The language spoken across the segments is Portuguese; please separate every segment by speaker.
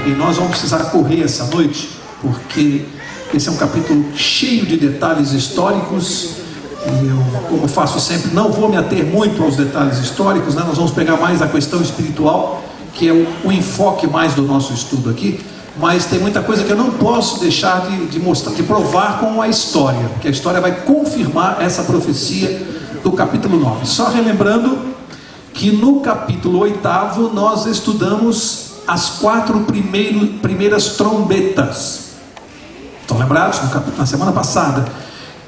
Speaker 1: e nós vamos precisar correr essa noite, porque esse é um capítulo cheio de detalhes históricos, e eu, como faço sempre, não vou me ater muito aos detalhes históricos, né? Nós vamos pegar mais a questão espiritual, que é o enfoque mais do nosso estudo aqui, mas tem muita coisa que eu não posso deixar de mostrar, de provar com a história, que a história vai confirmar essa profecia do capítulo 9. Só relembrando que no capítulo 8 nós estudamos as 4 primeiras trombetas. Estão lembrados? Na semana passada,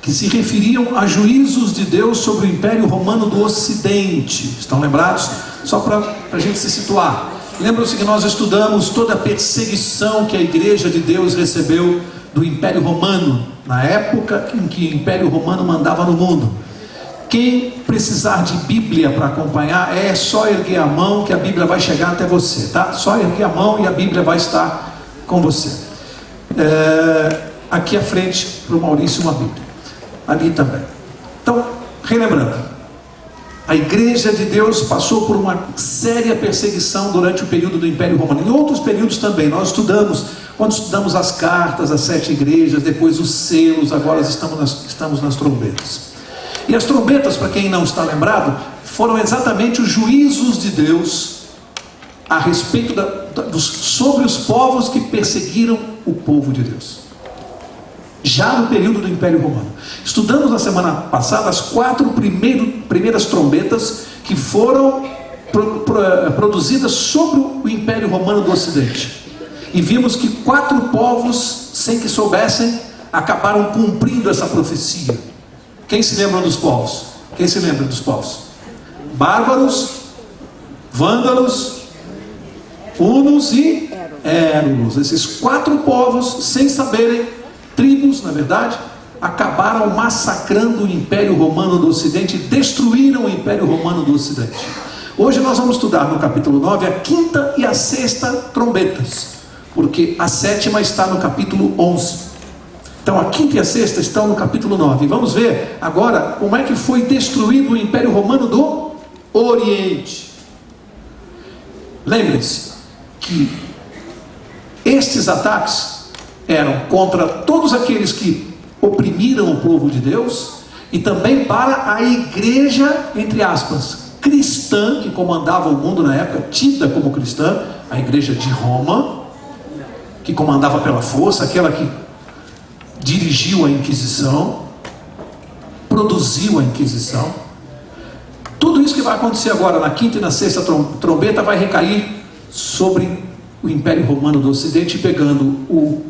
Speaker 1: que se referiam a juízos de Deus sobre o Império Romano do Ocidente. Estão lembrados? Só para a gente se situar. Lembram-se que nós estudamos toda a perseguição que a Igreja de Deus recebeu do Império Romano, na época em que o Império Romano mandava no mundo. Quem precisar de Bíblia para acompanhar, é só erguer a mão que a Bíblia vai chegar até você, tá? Só erguer a mão e a Bíblia vai estar com você. Aqui à frente, para o Maurício, uma Bíblia. Ali também. Então, relembrando, a Igreja de Deus passou por uma séria perseguição durante o período do Império Romano. Em outros períodos também, nós estudamos, quando estudamos as cartas, as 7 igrejas, depois os selos, agora estamos nas trombetas. E as trombetas, para quem não está lembrado, foram exatamente os juízos de Deus a respeito sobre os povos que perseguiram o povo de Deus, já no período do Império Romano. Estudamos na semana passada as 4 primeiras trombetas que foram produzidas sobre o Império Romano do Ocidente, e vimos que 4 povos, sem que soubessem, acabaram cumprindo essa profecia. Quem se lembra dos povos? Quem se lembra dos povos? Bárbaros, vândalos, hunos e érulos. Esses 4 povos, sem saberem, tribos, na verdade, acabaram massacrando o Império Romano do Ocidente e destruíram o Império Romano do Ocidente. Hoje nós vamos estudar no capítulo 9 a 5ª e a 6ª trombetas, porque a 7ª está no capítulo 11. Então a 5ª e a 6ª estão no capítulo 9. Vamos ver agora como é que foi destruído o Império Romano do Oriente. Lembrem-se que estes ataques eram contra todos aqueles que oprimiram o povo de Deus, e também para a igreja, entre aspas, cristã, que comandava o mundo na época, tida como cristã, a igreja de Roma, que comandava pela força, aquela que dirigiu a Inquisição, produziu a Inquisição. Tudo isso que vai acontecer agora na 5ª e na 6ª trombeta vai recair sobre o Império Romano do Ocidente, pegando o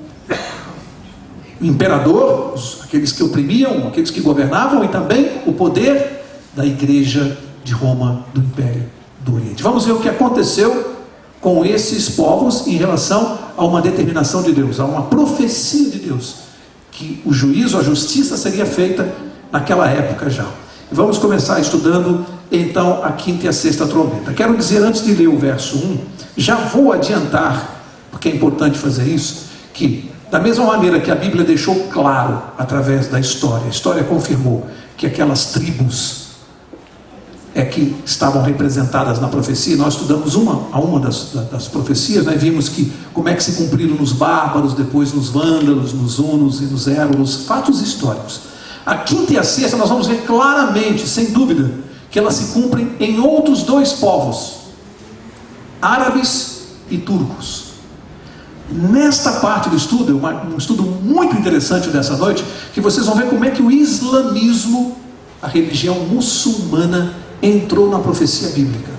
Speaker 1: imperador, aqueles que oprimiam, aqueles que governavam, e também o poder da Igreja de Roma do Império do Oriente. Vamos ver o que aconteceu com esses povos em relação a uma determinação de Deus, a uma profecia de Deus, que o juízo, a justiça seria feita naquela época já. Vamos começar estudando então a 5ª e a 6ª trombeta. Quero dizer, antes de ler o verso 1, já vou adiantar, porque é importante fazer isso, que da mesma maneira que a Bíblia deixou claro através da história, a história confirmou que aquelas tribos que estavam representadas na profecia. Nós estudamos uma das profecias, né? Vimos que como é que se cumpriram nos bárbaros, depois nos vândalos, nos hunos e nos érulos, fatos históricos. A 5ª e a 6ª nós vamos ver claramente, sem dúvida, que elas se cumprem em outros 2 povos, árabes e turcos. Nesta parte do estudo, um estudo muito interessante dessa noite, que vocês vão ver como é que o islamismo, a religião muçulmana, entrou na profecia bíblica.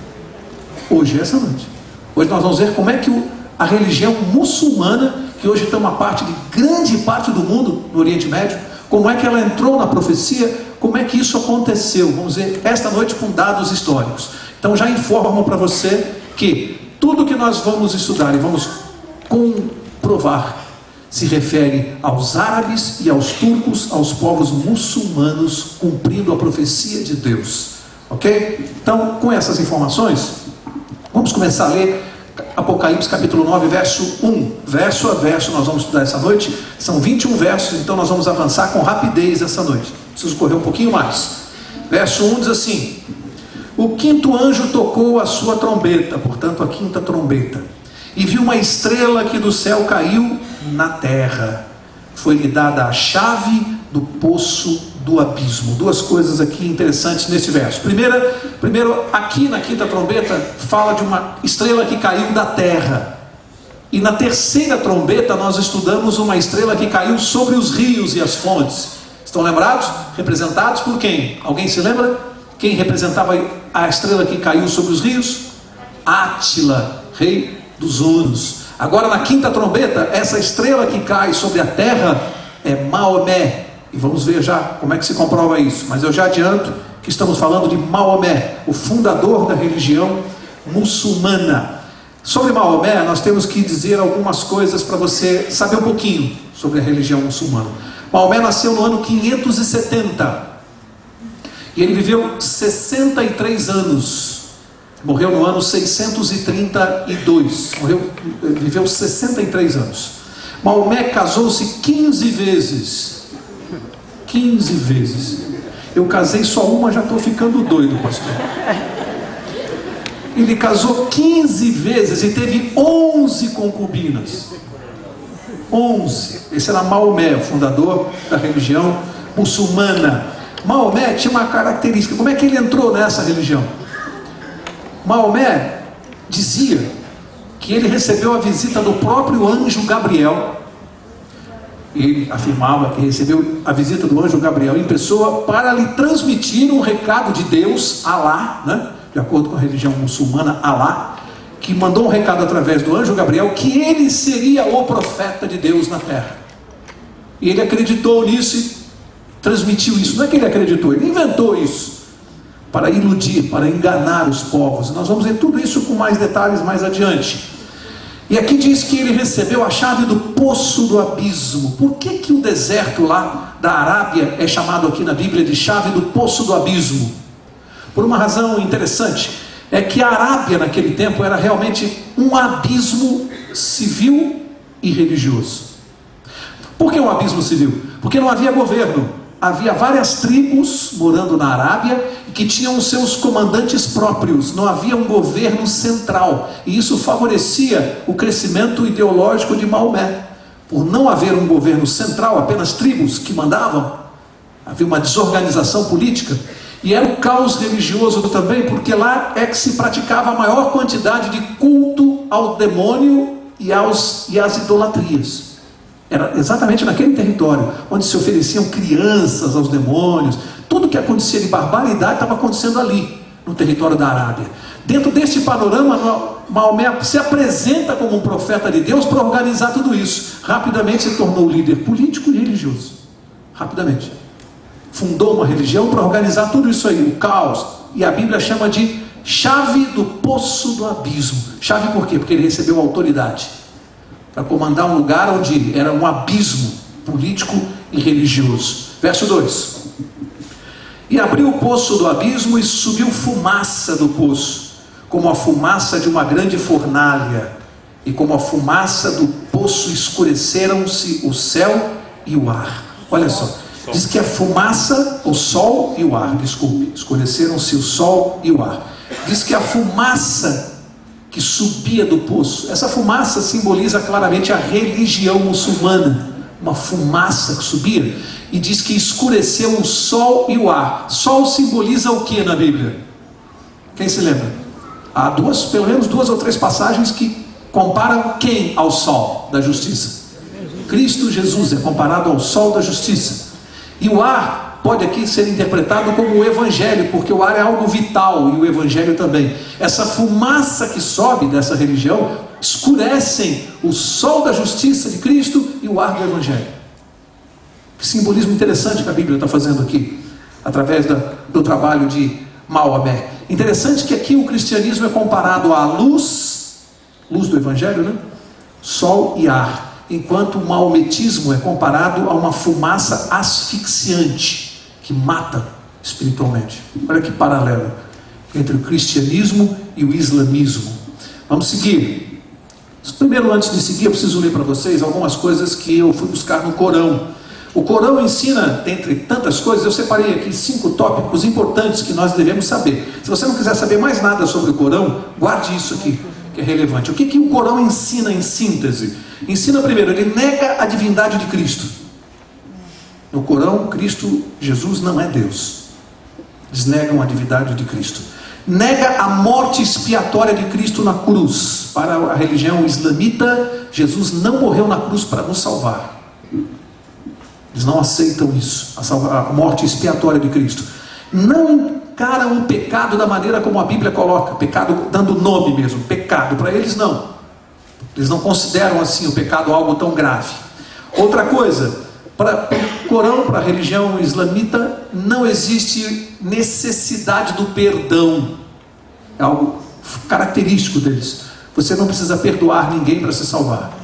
Speaker 1: Hoje, essa noite. Hoje nós vamos ver como é que a religião muçulmana, que hoje tem uma parte de grande parte do mundo, no Oriente Médio, como é que ela entrou na profecia, como é que isso aconteceu. Vamos ver esta noite com dados históricos. Então já informo para você que tudo que nós vamos estudar e vamos comprovar se refere aos árabes e aos turcos, aos povos muçulmanos, cumprindo a profecia de Deus. Ok? Então, com essas informações, vamos começar a ler Apocalipse capítulo 9, verso 1. Verso a verso nós vamos estudar essa noite. São 21 versos, então nós vamos avançar com rapidez essa noite. Preciso correr um pouquinho mais. Verso 1 diz assim: o 5º anjo tocou a sua trombeta, portanto a 5ª trombeta, E viu uma estrela que do céu caiu na terra. Foi-lhe dada a chave do poço do abismo. Duas coisas aqui interessantes nesse verso. Primeiro, aqui na quinta trombeta, fala de uma estrela que caiu da terra. E na terceira trombeta, nós estudamos uma estrela que caiu sobre os rios e as fontes. Estão lembrados? Representados por quem? Alguém se lembra? Quem representava a estrela que caiu sobre os rios? Átila, rei dos hunos. Agora na quinta trombeta, essa estrela que cai sobre a terra é Maomé. E vamos ver já como é que se comprova isso. Mas eu já adianto que estamos falando de Maomé, o fundador da religião muçulmana. Sobre Maomé, nós temos que dizer algumas coisas para você saber um pouquinho sobre a religião muçulmana. Maomé nasceu no ano 570 e ele viveu 63 anos. Morreu no ano 632. Viveu 63 anos. Maomé casou-se 15 vezes. 15 vezes. Eu casei só uma, já estou ficando doido, pastor. Ele casou 15 vezes e teve 11 concubinas. 11. Esse era Maomé, o fundador da religião muçulmana. Maomé tinha uma característica. Como é que ele entrou nessa religião? Maomé dizia que ele recebeu a visita do próprio anjo Gabriel. Ele afirmava que recebeu a visita do anjo Gabriel em pessoa para lhe transmitir um recado de Deus, Alá, né? De acordo com a religião muçulmana, Alá, que mandou um recado através do anjo Gabriel que ele seria o profeta de Deus na terra. E ele acreditou nisso e transmitiu isso. Não é que ele acreditou, ele inventou isso para iludir, para enganar os povos. Nós vamos ver tudo isso com mais detalhes mais adiante. E aqui diz que ele recebeu a chave do poço do abismo. Por que o deserto lá da Arábia é chamado aqui na Bíblia de chave do poço do abismo? Por uma razão interessante, é que a Arábia naquele tempo era realmente um abismo civil e religioso. Por que um abismo civil? Porque não havia governo. Havia várias tribos morando na Arábia que tinham os seus comandantes próprios. Não havia um governo central. E isso favorecia o crescimento ideológico de Maomé. Por não haver um governo central, apenas tribos que mandavam, havia uma desorganização política. E era um caos religioso também, porque lá é que se praticava a maior quantidade de culto ao demônio e às idolatrias. Era exatamente naquele território, onde se ofereciam crianças aos demônios. Tudo que acontecia de barbaridade estava acontecendo ali, no território da Arábia. Dentro deste panorama, Maomé se apresenta como um profeta de Deus para organizar tudo isso. Rapidamente se tornou líder político e religioso. Rapidamente. Fundou uma religião para organizar tudo isso aí, o caos. E a Bíblia chama de chave do poço do abismo. Chave por quê? Porque ele recebeu autoridade para comandar um lugar onde era um abismo político e religioso. Verso 2: E abriu o poço do abismo e subiu fumaça do poço, como a fumaça de uma grande fornalha, e como a fumaça do poço escureceram-se o céu e o ar. Olha só, diz que a fumaça, o sol e o ar, desculpe, escureceram-se o sol e o ar. Diz que a fumaça que subia do poço, essa fumaça simboliza claramente a religião muçulmana, uma fumaça que subia, e diz que escureceu o sol e o ar. Sol simboliza o que na Bíblia? Quem se lembra? Há pelo menos duas ou três passagens que comparam quem ao sol da justiça? Cristo Jesus é comparado ao sol da justiça. E o ar pode aqui ser interpretado como o Evangelho, porque o ar é algo vital, e o Evangelho também. Essa fumaça que sobe dessa religião escurecem o sol da justiça de Cristo e o ar do Evangelho. Que simbolismo interessante que a Bíblia está fazendo aqui, através do trabalho de Maomé. Interessante que aqui o cristianismo é comparado à luz do Evangelho, né? Sol e ar, enquanto o maometismo é comparado a uma fumaça asfixiante, que mata espiritualmente. Olha que paralelo entre o cristianismo e o islamismo. Vamos seguir. Primeiro, antes de seguir, eu preciso ler para vocês algumas coisas que eu fui buscar no Corão. O Corão ensina, dentre tantas coisas, eu separei aqui 5 tópicos importantes que nós devemos saber. Se você não quiser saber mais nada sobre o Corão, guarde isso aqui, que é relevante. O que o Corão ensina em síntese? Ensina primeiro, ele nega a divindade de Cristo. No Corão, Cristo, Jesus não é Deus. Eles negam a divindade de Cristo. Nega a morte expiatória de Cristo na cruz. Para a religião islamita, Jesus não morreu na cruz para nos salvar. Eles não aceitam isso, a morte expiatória de Cristo. Não encaram o pecado da maneira como a Bíblia coloca, pecado dando nome mesmo, pecado. Para eles não. Eles não consideram assim o pecado algo tão grave. Outra coisa, para o Corão, para a religião islamita, não existe necessidade do perdão. É algo característico deles. Você não precisa perdoar ninguém para se salvar.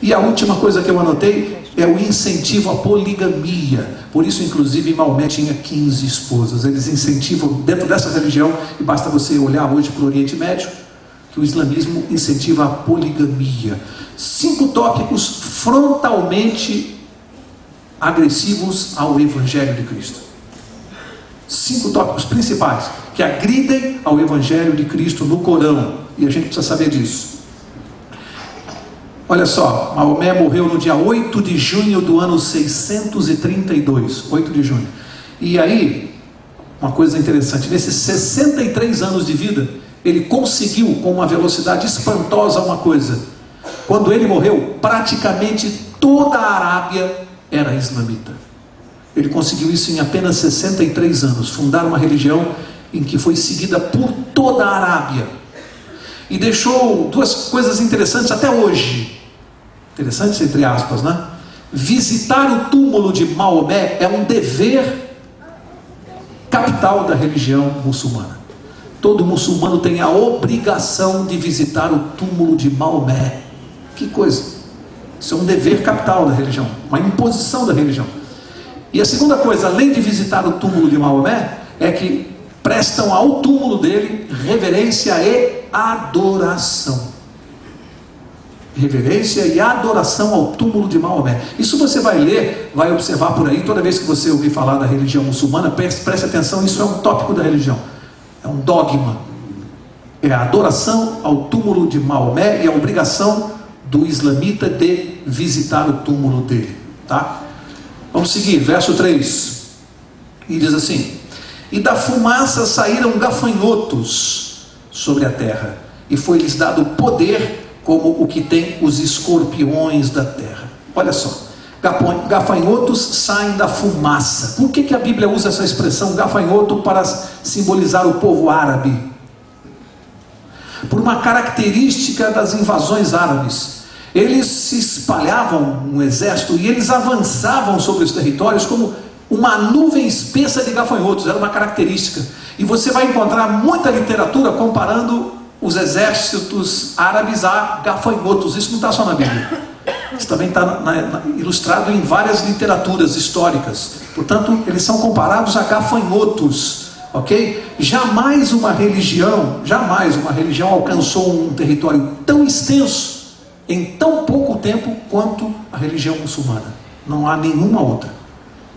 Speaker 1: E a última coisa que eu anotei é o incentivo à poligamia. Por isso, inclusive, Maomé tinha 15 esposas. Eles incentivam, dentro dessa religião, e basta você olhar hoje para o Oriente Médio, que o islamismo incentiva a poligamia. 5 tópicos frontalmente agressivos ao Evangelho de Cristo. 5 tópicos principais que agridem ao Evangelho de Cristo no Corão. E a gente precisa saber disso. Olha só, Maomé morreu no dia 8 de junho do ano 632. 8 de junho. E aí, uma coisa interessante, nesses 63 anos de vida, ele conseguiu, com uma velocidade espantosa, uma coisa. Quando ele morreu, praticamente toda a Arábia era islamita. Ele conseguiu isso em apenas 63 anos, fundar uma religião em que foi seguida por toda a Arábia. E deixou 2 coisas interessantes até hoje. Interessantes entre aspas, né? Visitar o túmulo de Maomé é um dever capital da religião muçulmana. Todo muçulmano tem a obrigação de visitar o túmulo de Maomé. Que coisa! Isso é um dever capital da religião, uma imposição da religião. E a segunda coisa, além de visitar o túmulo de Maomé, é que prestam ao túmulo dele reverência e adoração. Reverência e adoração ao túmulo de Maomé. Isso você vai ler, vai observar por aí, toda vez que você ouvir falar da religião muçulmana, preste atenção, isso é um tópico da religião. É um dogma. É a adoração ao túmulo de Maomé e a obrigação do islamita de visitar o túmulo dele. Tá? Vamos seguir, verso 3. E diz assim: e da fumaça saíram gafanhotos sobre a terra, e foi-lhes dado poder como o que tem os escorpiões da terra. Olha só, gafanhotos saem da fumaça. Por que a Bíblia usa essa expressão gafanhoto para simbolizar o povo árabe? Por uma característica das invasões árabes. Eles se espalhavam um exército e eles avançavam sobre os territórios como uma nuvem espessa de gafanhotos. Era uma característica. E você vai encontrar muita literatura comparando os exércitos árabes a gafanhotos. Isso não está só na Bíblia. Isso também está ilustrado em várias literaturas históricas. Portanto, eles são comparados a gafanhotos. Ok? Jamais uma religião alcançou um território tão extenso em tão pouco tempo quanto a religião muçulmana. Não há nenhuma outra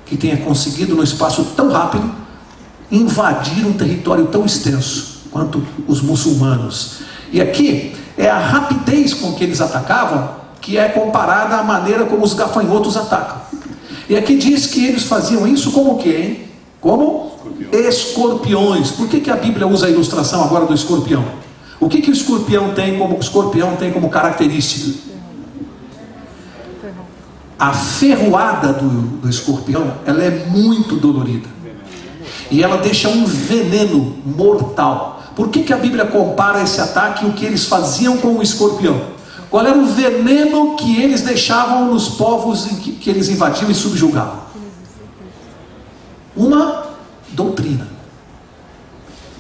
Speaker 1: que tenha conseguido, num espaço tão rápido, invadir um território tão extenso quanto os muçulmanos. E aqui é a rapidez com que eles atacavam que é comparada à maneira como os gafanhotos atacam. E aqui diz que eles faziam isso como o quê, hein? Como escorpiões. Por que a Bíblia usa a ilustração agora do escorpião? O que o escorpião tem como característica? A ferroada do escorpião, ela é muito dolorida. E ela deixa um veneno mortal. Por que a Bíblia compara esse ataque e o que eles faziam com o escorpião? Qual era o veneno que eles deixavam nos povos em que eles invadiam e subjugavam? Uma doutrina.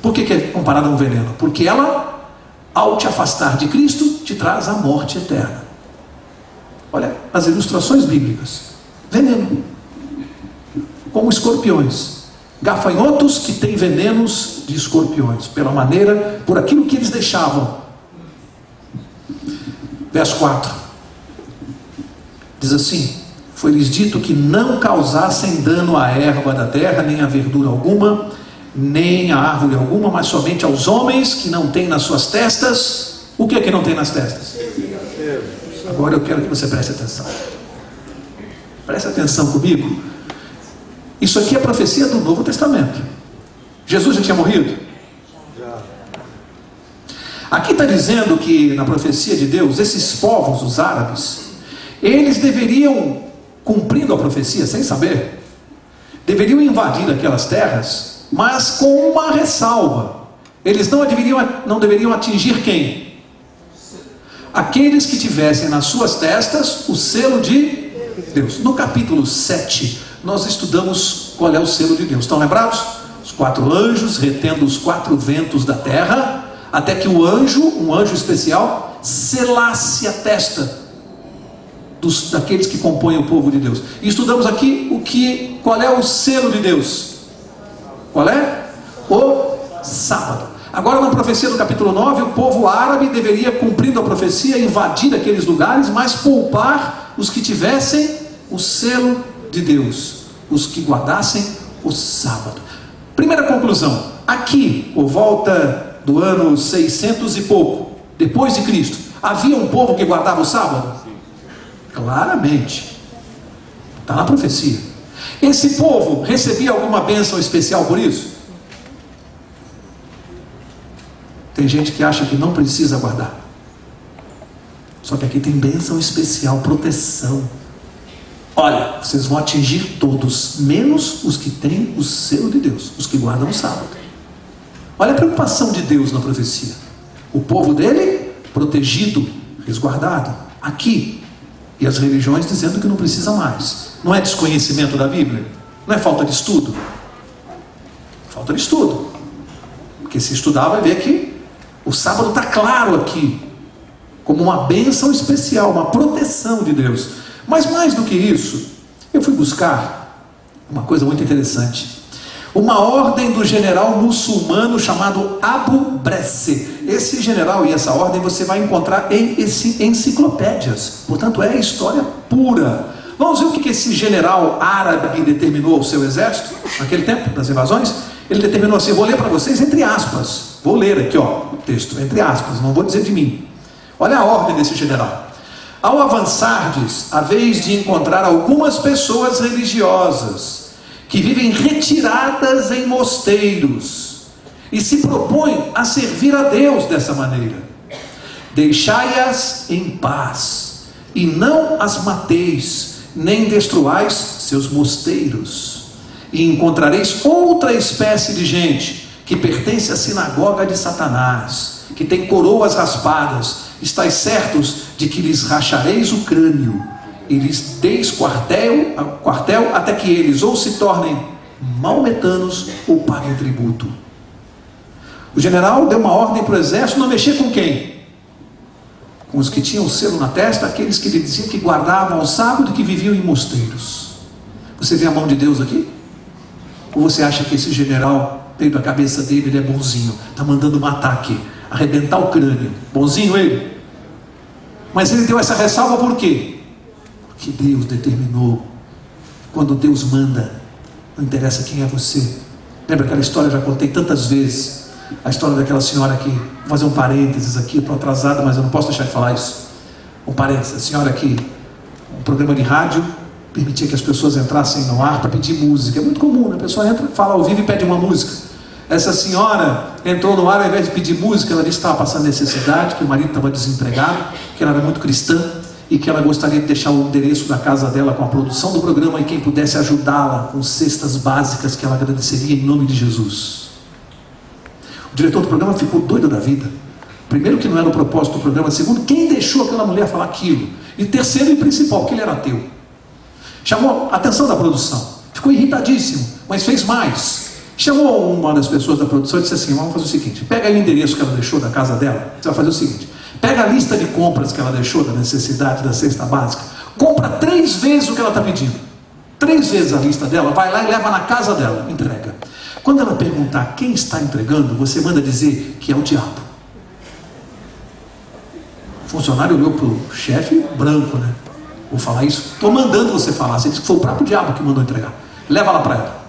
Speaker 1: Por que é comparada a um veneno? Porque ela, ao te afastar de Cristo, te traz a morte eterna. Olha as ilustrações bíblicas. Veneno. Como escorpiões. Gafanhotos que têm venenos de escorpiões, por aquilo que eles deixavam. Verso 4 diz assim: foi-lhes dito que não causassem dano à erva da terra, nem à verdura alguma, nem a árvore alguma, mas somente aos homens que não têm nas suas testas O que é que não tem nas testas? Agora eu quero que você preste atenção. Preste atenção comigo. Isso aqui é profecia do Novo Testamento. Jesus já tinha morrido? Já. Aqui está dizendo que na profecia de Deus, esses povos, os árabes, eles deveriam, cumprindo a profecia sem saber, deveriam invadir aquelas terras, mas com uma ressalva. Eles não deveriam atingir quem? Aqueles que tivessem nas suas testas o selo de Deus. No capítulo 7, nós estudamos qual é o selo de Deus. Estão lembrados? Os 4 anjos retendo os 4 ventos da terra, até que um anjo especial, selasse a testa daqueles que compõem o povo de Deus. E estudamos aqui qual é o selo de Deus. Qual é? O sábado. Agora, na profecia do capítulo 9, o povo árabe deveria, cumprindo a profecia, invadir aqueles lugares, mas poupar os que tivessem o selo de Deus, os que guardassem o sábado. Primeira conclusão: aqui, por volta do ano 600 e pouco, depois de Cristo, havia um povo que guardava o sábado? Claramente. Está na profecia. Esse povo recebia alguma bênção especial por isso? Tem gente que acha que não precisa guardar. Só que aqui tem bênção especial, proteção. Olha, vocês vão atingir todos, menos os que têm o selo de Deus, os que guardam o sábado. Olha a preocupação de Deus na profecia. O povo dele, protegido, resguardado. Aqui. E as religiões dizendo que não precisa mais. Não é desconhecimento da Bíblia? Não é falta de estudo? Falta de estudo. Porque se estudar vai ver que o sábado está claro aqui, como uma bênção especial, uma proteção de Deus. Mas mais do que isso, eu fui buscar uma coisa muito interessante. Uma ordem do general muçulmano chamado Abu Bresse. Esse general e essa ordem você vai encontrar em enciclopédias. Portanto, é história pura. Vamos ver o que esse general árabe determinou ao seu exército, naquele tempo das invasões. Ele determinou assim, vou ler para vocês entre aspas. Vou ler aqui, o texto, entre aspas, não vou dizer de mim. Olha a ordem desse general. Ao avançardes, a vez de encontrar algumas pessoas religiosas que vivem retiradas em mosteiros e se propõem a servir a Deus dessa maneira, deixai-as em paz e não as mateis, nem destruais seus mosteiros, e encontrareis outra espécie de gente que pertence à sinagoga de Satanás, que tem coroas raspadas. Estais certos de que lhes rachareis o crânio e lhes deis quartel até que eles ou se tornem maometanos ou paguem tributo. O general deu uma ordem para o exército não mexer com quem? Com os que tinham o selo na testa, aqueles que lhe diziam que guardavam o sábado e que viviam em mosteiros. Você vê a mão de Deus aqui? Ou você acha que esse general, dentro da cabeça dele, ele é bonzinho, está mandando matar aqui, arrebentar o crânio? Bonzinho ele? Mas ele deu essa ressalva por quê? Porque Deus determinou. Quando Deus manda, não interessa quem é você. Lembra aquela história, já contei tantas vezes, a história daquela senhora aqui. Vou fazer um parênteses aqui, estou atrasado, mas eu não posso deixar de falar isso. Um parênteses, a senhora aqui, um programa de rádio, permitia que as pessoas entrassem no ar para pedir música. É muito comum, né? A pessoa entra, fala ao vivo e pede uma música. Essa senhora entrou no ar, ao invés de pedir música, ela disse que estava passando necessidade, que o marido estava desempregado, que ela era muito cristã e que ela gostaria de deixar o endereço da casa dela com a produção do programa e quem pudesse ajudá-la com cestas básicas, que ela agradeceria em nome de Jesus. O diretor do programa ficou doido da vida. Primeiro, que não era o propósito do programa. Segundo, quem deixou aquela mulher falar aquilo? E terceiro e principal, que ele era ateu. Chamou a atenção da produção, ficou irritadíssimo, mas fez mais. Chamou uma das pessoas da produção e disse assim, vamos fazer o seguinte, pega aí o endereço que ela deixou da casa dela, você vai fazer o seguinte, pega a lista de compras que ela deixou da necessidade da cesta básica, compra 3 vezes o que ela está pedindo, 3 vezes a lista dela, vai lá e leva na casa dela, entrega. Quando ela perguntar quem está entregando, você manda dizer que é o diabo. O funcionário olhou para o chefe branco, né? Vou falar isso? Estou mandando você falar. Você disse que foi o próprio diabo que mandou entregar. Leva lá para ela.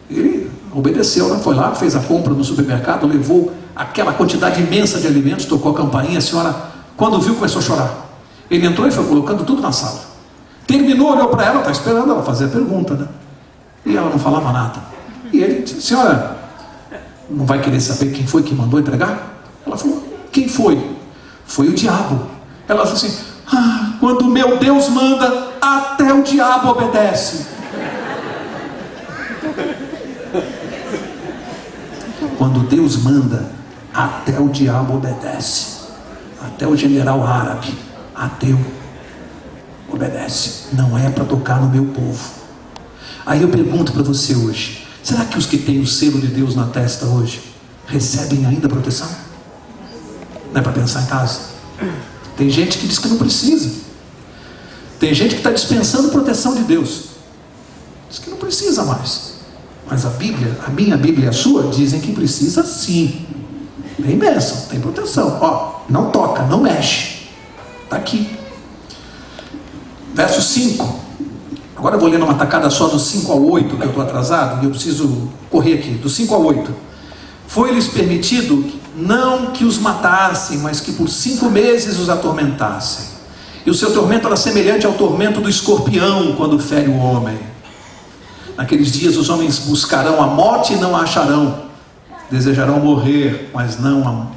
Speaker 1: Ele obedeceu, né? Foi lá, fez a compra no supermercado, levou aquela quantidade imensa de alimentos, tocou a campainha, a senhora, quando viu, começou a chorar. Ele entrou e foi colocando tudo na sala. Terminou, olhou para ela, está esperando ela fazer a pergunta, né? E ela não falava nada. E ele disse: senhora, não vai querer saber quem foi que mandou entregar? Ela falou: quem foi? Foi o diabo. Ela falou assim: quando meu Deus manda, até o diabo obedece. Quando Deus manda, até o diabo obedece. Até o general árabe ateu obedece. Não é para tocar no meu povo. Aí eu pergunto para você hoje: será que os que têm o selo de Deus na testa hoje recebem ainda proteção? Não é para pensar em casa? Tem gente que diz que não precisa. Tem gente que está dispensando proteção de Deus. Diz que não precisa mais. Mas a Bíblia, a minha Bíblia e a sua, dizem que precisa sim. Tem bênção, tem proteção. Ó, não toca, não mexe. Está aqui. Verso 5. Agora eu vou ler numa tacada só do 5 ao 8, que eu estou atrasado, e eu preciso correr aqui. Do 5 ao 8. Foi-lhes permitido não que os matassem, mas que por 5 meses os atormentassem. E o seu tormento era semelhante ao tormento do escorpião quando fere o homem. Naqueles dias os homens buscarão a morte e não a acharão. Desejarão morrer,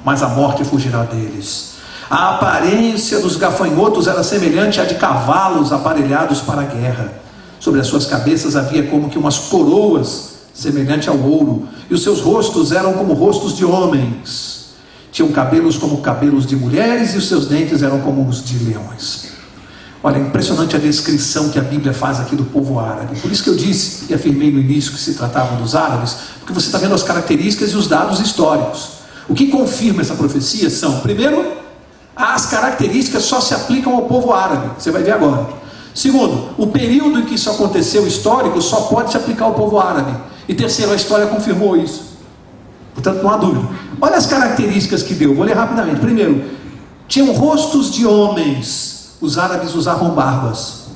Speaker 1: mas a morte fugirá deles. A aparência dos gafanhotos era semelhante à de cavalos aparelhados para a guerra. Sobre as suas cabeças havia como que umas coroas, semelhante ao ouro, e os seus rostos eram como rostos de homens. Tinham cabelos como cabelos de mulheres, e os seus dentes eram como os de leões. Olha, é impressionante a descrição que a Bíblia faz aqui do povo árabe. Por isso que eu disse e afirmei no início que se tratavam dos árabes, porque você está vendo as características e os dados históricos. O que confirma essa profecia são, primeiro, as características só se aplicam ao povo árabe. Você vai ver agora. Segundo, o período em que isso aconteceu histórico só pode se aplicar ao povo árabe. E terceiro, a história confirmou isso. Portanto, não há dúvida. Olha as características que deu. Vou ler rapidamente. Primeiro, tinham rostos de homens. Os árabes usavam barbas.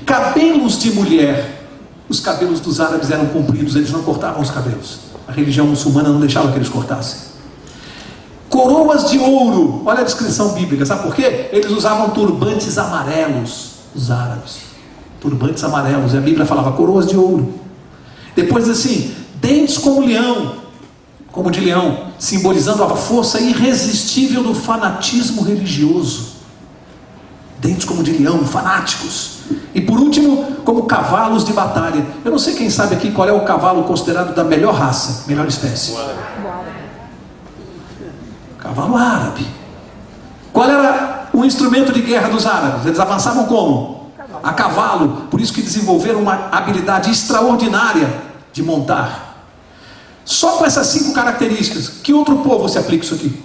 Speaker 1: Cabelos de mulher. Os cabelos dos árabes eram compridos, eles não cortavam os cabelos. A religião muçulmana não deixava que eles cortassem. Coroas de ouro. Olha a descrição bíblica. Sabe por quê? Eles usavam turbantes amarelos. Os árabes. Turbantes amarelos. E a Bíblia falava coroas de ouro. Depois assim, dentes como leão. Como de leão. Simbolizando a força irresistível do fanatismo religioso. Dentes como de leão, fanáticos. E por último, como cavalos de batalha. Eu não sei quem sabe aqui qual é o cavalo considerado da melhor raça, melhor espécie. Cavalo árabe. Qual era o instrumento de guerra dos árabes? Eles avançavam como? A cavalo. Por isso que desenvolveram uma habilidade extraordinária de montar. Só com essas 5 características, que outro povo se aplica isso aqui?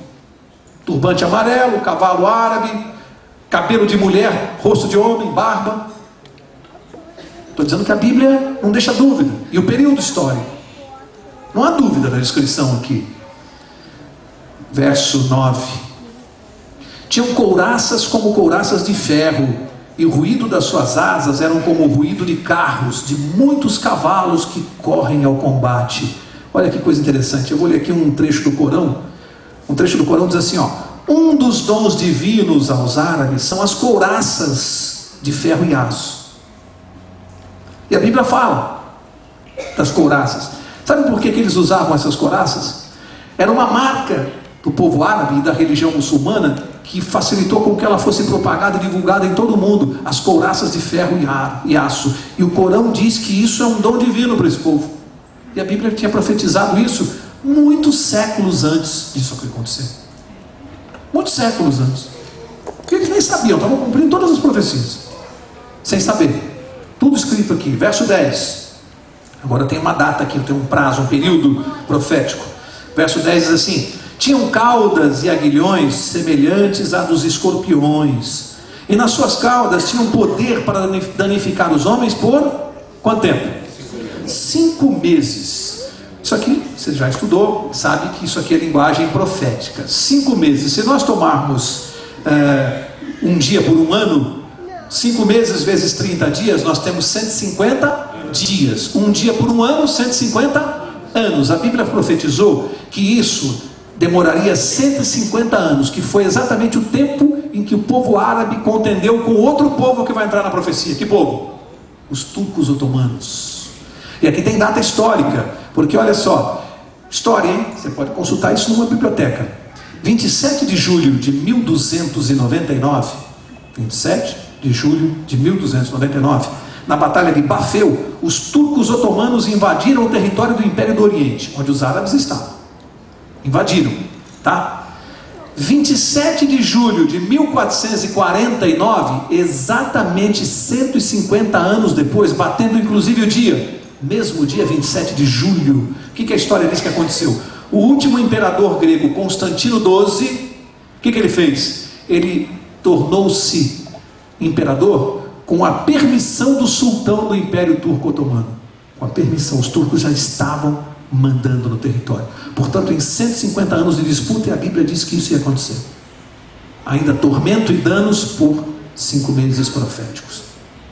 Speaker 1: Turbante amarelo, cavalo árabe, cabelo de mulher, rosto de homem, barba. Estou dizendo que a Bíblia não deixa dúvida. E o período histórico. Não há dúvida na descrição aqui. Verso 9. Tinham couraças como couraças de ferro, e o ruído das suas asas eram como o ruído de carros, de muitos cavalos que correm ao combate. Olha que coisa interessante. Eu vou ler aqui um trecho do Corão. Um trecho do Corão diz assim, ó: um dos dons divinos aos árabes são as couraças de ferro e aço. E a Bíblia fala das couraças. Sabe por que eles usavam essas couraças? Era uma marca do povo árabe e da religião muçulmana que facilitou com que ela fosse propagada e divulgada em todo o mundo. As couraças de ferro e aço. E o Corão diz que isso é um dom divino para esse povo. E a Bíblia tinha profetizado isso muitos séculos antes disso acontecer. Muitos séculos antes. Porque eles nem sabiam, estavam cumprindo todas as profecias. Sem saber. Tudo escrito aqui. Verso 10. Agora tem uma data aqui, tem um prazo, um período profético. Verso 10 diz assim: tinham caudas e aguilhões semelhantes a dos escorpiões. E nas suas caudas tinham poder para danificar os homens por quanto tempo? 5 meses. Isso aqui, você já estudou, sabe que isso aqui é linguagem profética. 5 meses. Se nós tomarmos um dia por um ano, 5 meses vezes 30 dias, nós temos 150 dias. Um dia por um ano, 150 anos. A Bíblia profetizou que isso demoraria 150 anos, que foi exatamente o tempo em que o povo árabe contendeu com outro povo que vai entrar na profecia. Que povo? Os turcos otomanos. E aqui tem data histórica, porque olha só, história, hein? Você pode consultar isso numa biblioteca. 27 de julho de 1299, 27 de julho de 1299, na Batalha de Bafeu, os turcos otomanos invadiram o território do Império do Oriente, onde os árabes estavam. Invadiram, tá? 27 de julho de 1449, exatamente 150 anos depois, batendo inclusive o dia, mesmo dia 27 de julho, o que a história diz que aconteceu? O último imperador grego, Constantino XII, o que ele fez? Ele tornou-se imperador com a permissão do sultão do Império Turco Otomano. Com a permissão, os turcos já estavam mandando no território. Portanto, em 150 anos de disputa, a Bíblia diz que isso ia acontecer. Ainda tormento e danos por 5 meses proféticos.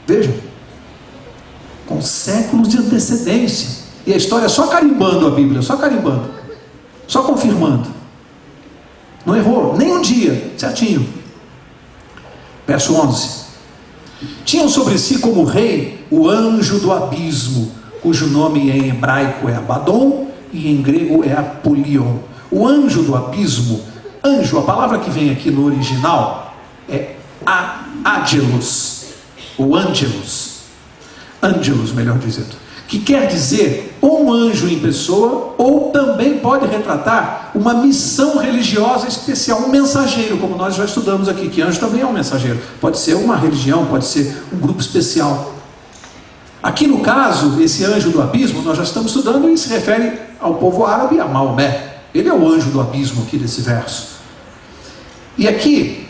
Speaker 1: Vejam, com séculos de antecedência. E a história só carimbando a Bíblia, só carimbando, só confirmando. Não errou, nem um dia, certinho. Verso 11. Tinham sobre si como rei o anjo do abismo, cujo nome em hebraico é Abaddon e em grego é Apolion. O anjo do abismo, anjo, a palavra que vem aqui no original é Angelos, ou Angelos, melhor dizendo, que quer dizer ou um anjo em pessoa, ou também pode retratar uma missão religiosa especial, um mensageiro, como nós já estudamos aqui, que anjo também é um mensageiro, pode ser uma religião, pode ser um grupo especial. Aqui no caso, esse anjo do abismo, nós já estamos estudando e se refere ao povo árabe, a Maomé. Ele é o anjo do abismo aqui desse verso. E aqui,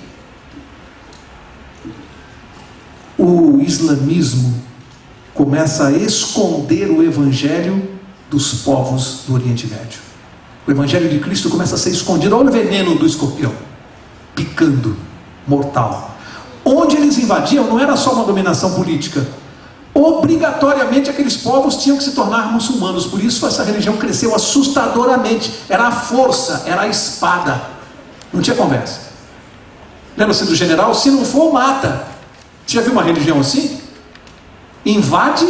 Speaker 1: o islamismo começa a esconder o evangelho dos povos do Oriente Médio. O evangelho de Cristo começa a ser escondido. Olha o veneno do escorpião, picando, mortal. Onde eles invadiam não era só uma dominação política. Obrigatoriamente aqueles povos tinham que se tornar muçulmanos. Por isso essa religião cresceu assustadoramente. Era a força, era a espada. Não tinha conversa. Lembra-se do general? Se não for, mata. Você já viu uma religião assim? Invade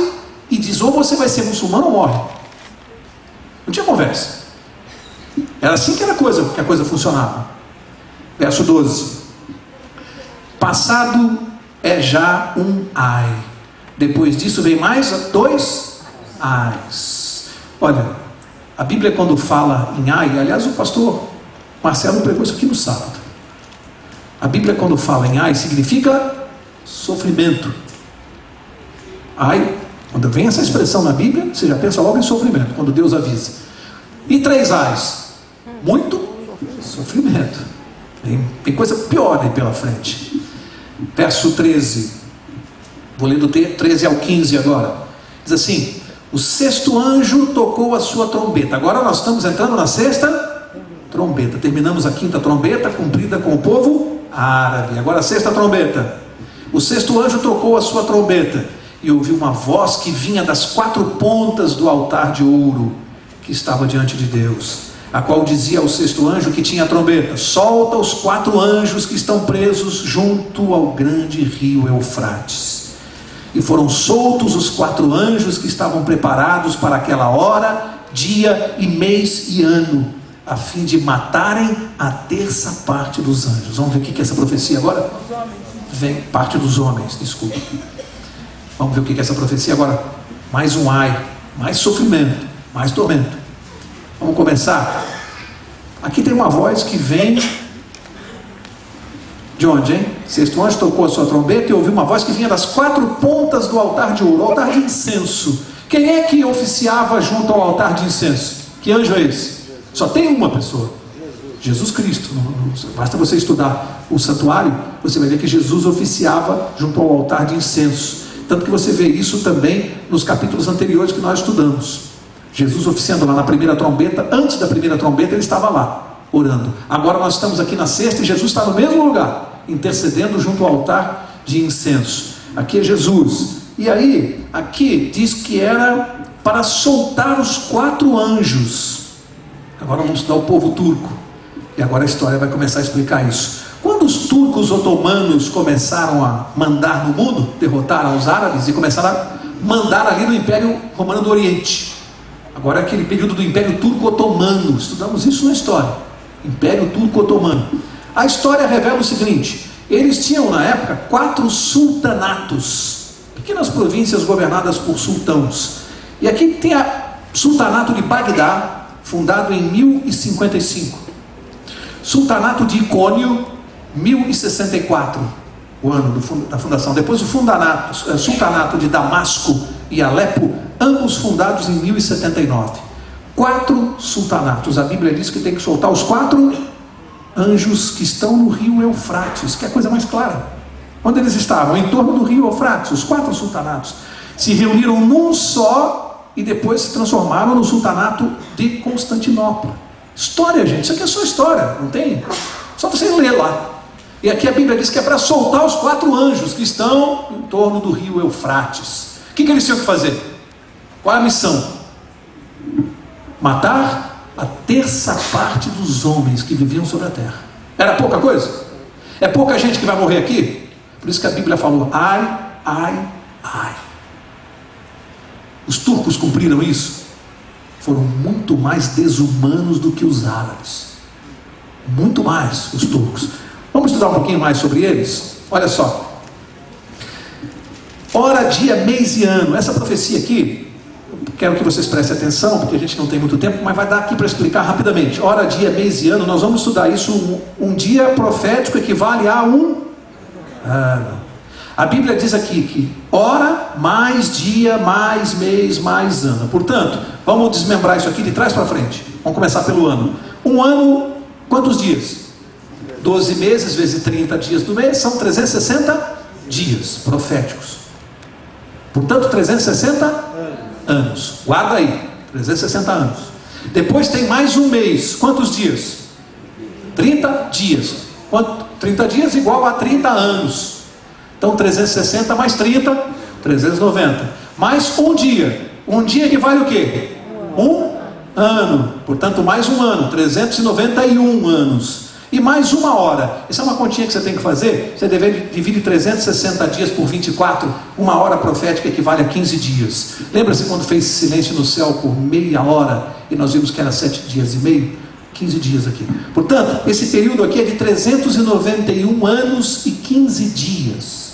Speaker 1: e diz: ou você vai ser muçulmano ou morre. Não tinha conversa. Era assim que a coisa funcionava. Verso 12. Passado é já um ai. Depois disso vem mais 2 ais. Olha, a Bíblia quando fala em ai, aliás o pastor Marcelo pregou isso aqui no sábado. A Bíblia quando fala em ai significa sofrimento. Ai, quando vem essa expressão na Bíblia, você já pensa logo em sofrimento, quando Deus avisa. E 3 ais? Muito sofrimento. Tem coisa pior aí pela frente. Verso 13. Vou ler do 13 ao 15 agora. Diz assim: o 6º anjo tocou a sua trombeta. Agora nós estamos entrando na 6ª trombeta. Terminamos a 5ª trombeta, cumprida com o povo árabe. Agora a 6ª trombeta. O 6º anjo tocou a sua trombeta, e ouviu uma voz que vinha das 4 pontas do altar de ouro que estava diante de Deus, a qual dizia ao 6º anjo que tinha a trombeta: solta os 4 anjos que estão presos junto ao grande rio Eufrates. E foram soltos os 4 anjos que estavam preparados para aquela hora, dia e mês e ano, a fim de matarem a 1/3 parte dos anjos. Vamos ver o que é essa profecia agora? Vem parte dos homens, desculpa. Vamos ver o que é essa profecia agora. Mais um ai, mais sofrimento, mais tormento. Vamos começar. Aqui tem uma voz que vem de onde, hein? 6º anjo tocou a sua trombeta e ouviu uma voz que vinha das 4 pontas do altar de ouro, o altar de incenso. Quem é que oficiava junto ao altar de incenso? Que anjo é esse? Só tem uma pessoa: Jesus Cristo. Basta você estudar o santuário, você vai ver que Jesus oficiava junto ao altar de incenso. Tanto que você vê isso também nos capítulos anteriores que nós estudamos. Jesus oficiando lá na 1ª trombeta. Antes da 1ª trombeta ele estava lá, orando. Agora nós estamos aqui na 6ª e Jesus está no mesmo lugar, intercedendo junto ao altar de incenso. Aqui é Jesus, E aí, aqui diz que era para soltar os 4 anjos. Agora vamos estudar o povo turco. E agora a história vai começar a explicar isso. Quando os turcos otomanos começaram a mandar no mundo, derrotaram os árabes e começaram a mandar ali no Império Romano do Oriente. Agora é aquele período do Império Turco Otomano. Estudamos isso na história. Império Turco Otomano. A história revela o seguinte: eles tinham na época 4 sultanatos, pequenas províncias governadas por sultãos. E aqui tem o sultanato de Bagdá, fundado em 1055. Sultanato de Icônio, 1064, o ano da fundação. Depois o sultanato de Damasco e Alepo, ambos fundados em 1079. 4 sultanatos. A Bíblia diz que tem que soltar os 4 anjos que estão no rio Eufrates, que é a coisa mais clara. Onde eles estavam? Em torno do rio Eufrates. Os 4 sultanatos se reuniram num só e depois se transformaram no sultanato de Constantinopla. História, gente, isso aqui é só história, não tem? Só você ler lá. E aqui a Bíblia diz que é para soltar os 4 anjos que estão em torno do rio Eufrates. O que eles tinham que fazer? Qual é a missão? Matar a 1/3 dos homens que viviam sobre a terra. Era pouca coisa? É pouca gente que vai morrer aqui? Por isso que a Bíblia falou: ai, ai, ai. Os turcos cumpriram isso? Foram muito mais desumanos do que os árabes. Muito mais os turcos. Vamos estudar um pouquinho mais sobre eles? Olha só. Hora, dia, mês e ano. Essa profecia aqui, quero que vocês prestem atenção, porque a gente não tem muito tempo, mas vai dar aqui para explicar rapidamente. Hora, dia, mês e ano, nós vamos estudar isso. Um dia profético equivale a um ano. A Bíblia diz aqui que hora, mais dia, mais mês, mais ano. Portanto, vamos desmembrar isso aqui de trás para frente. Vamos começar pelo ano. Um ano, quantos dias? 12 meses vezes 30 dias do mês, são 360 dias proféticos. Portanto, 360 anos. Guarda aí, 360 anos. Depois tem mais um mês. Quantos dias? 30 dias. 30 dias igual a 30 anos. Então 360 mais 30, 390. Mais um dia. Um dia equivale o quê? Um ano. Portanto, mais um ano, 391 anos. E mais uma hora. Essa é uma continha que você tem que fazer. Você divide 360 dias por 24. Uma hora profética equivale a 15 dias. Lembra-se quando fez silêncio no céu por meia hora e nós vimos que era 7 dias e meio? 15 dias aqui. Portanto, esse período aqui é de 391 anos e 15 dias.